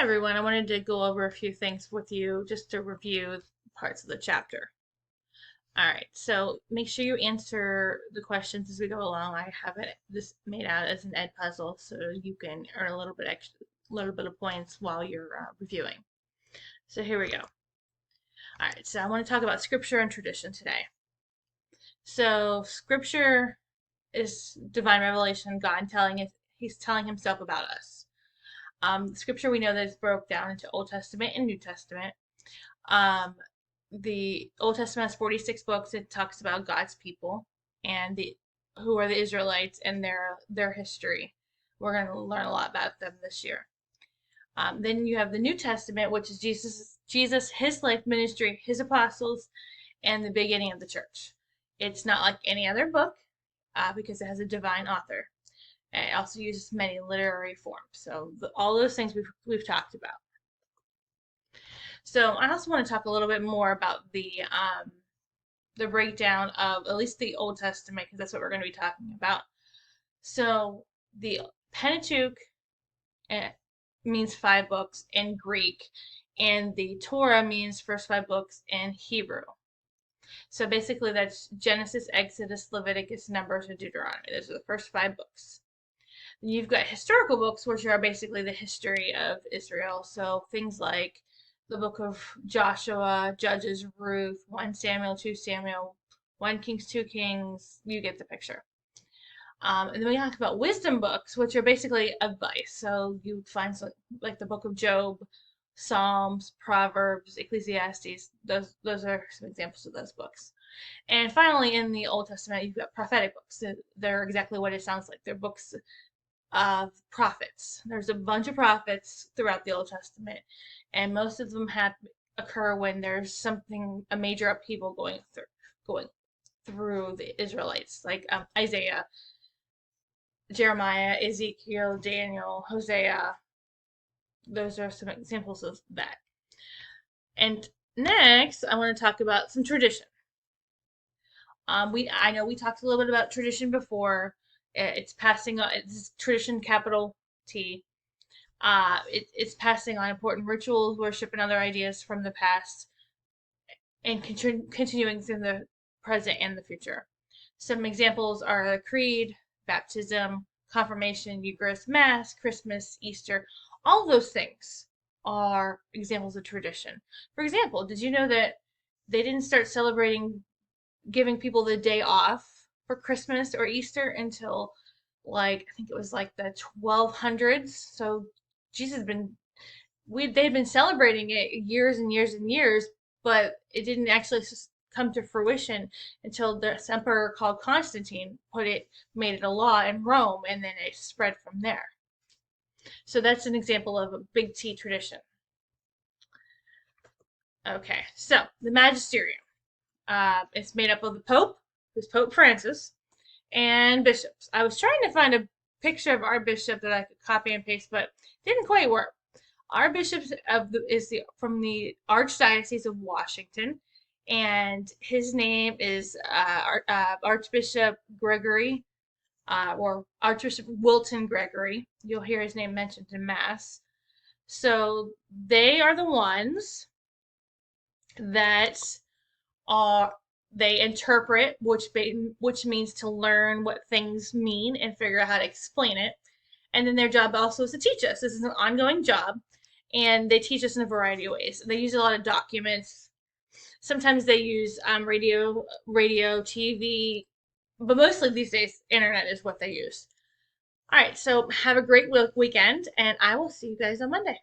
everyone. I wanted to go over a few things with you just to review parts of the chapter. All right, so make sure you answer the questions as we go along. I have this made out as an ed puzzle so you can earn a little bit of points while you're reviewing. So here we go. All right, so I want to talk about scripture and tradition today. So scripture is divine revelation, God He's telling Himself about us. Scripture we know that is broke down into Old Testament and New Testament. The Old Testament has 46 books. It talks about God's people and who are the Israelites and their history. We're going to learn a lot about them this year. Then you have the New Testament, which is Jesus, His life, ministry, His apostles, and the beginning of the church. It's not like any other book because it has a divine author. And it also uses many literary forms. So all those things we've talked about. So I also want to talk a little bit more about the breakdown of at least the Old Testament because that's what we're going to be talking about. So the Pentateuch means 5 books in Greek, and the Torah means first 5 books in Hebrew. So basically that's Genesis, Exodus, Leviticus, Numbers, and Deuteronomy. Those are the first 5 books. Then you've got historical books, which are basically the history of Israel. So things like the book of Joshua, Judges, Ruth, 1 Samuel, 2 Samuel, 1 Kings, 2 Kings. You get the picture. And then we talk about wisdom books, which are basically advice. So you find like the book of Job, Psalms, Proverbs, Ecclesiastes. Those are some examples of those books. And finally, in the Old Testament, you've got prophetic books. They're exactly what it sounds like. They're books of prophets. There's a bunch of prophets throughout the Old Testament, and most of them occur when there's a major upheaval going through the Israelites, like Isaiah, Jeremiah, Ezekiel, Daniel, Hosea. Those are some examples of that. And next, I want to talk about some tradition. I know we talked a little bit about tradition before. It's passing on. It's tradition, capital T. It's passing on important rituals, worship, and other ideas from the past, and continuing in the present and the future. Some examples are the creed, baptism, confirmation, Eucharist, Mass, Christmas, Easter. All of those things are examples of tradition. For example, did you know that they didn't start celebrating giving people the day off for Christmas or Easter until I think it was like the 1200s. So Jesus had been they'd been celebrating it years and years and years, but it didn't actually come to fruition until this emperor called Constantine made it a law in Rome, and then it spread from there. So that's an example of a big T tradition. Okay, so the Magisterium. It's made up of the Pope, who's Pope Francis, and bishops. I was trying to find a picture of our bishop that I could copy and paste, but it didn't quite work. Our bishop is from the Archdiocese of Washington, and his name is Archbishop Gregory, or Archbishop Wilton Gregory. You'll hear his name mentioned in Mass. So they are the ones that they interpret, which means to learn what things mean and figure out how to explain it. And then their job also is to teach us. This is an ongoing job, and they teach us in a variety of ways. They use a lot of documents. Sometimes they use radio, TV, but mostly these days, internet is what they use. All right, so have a great weekend, and I will see you guys on Monday.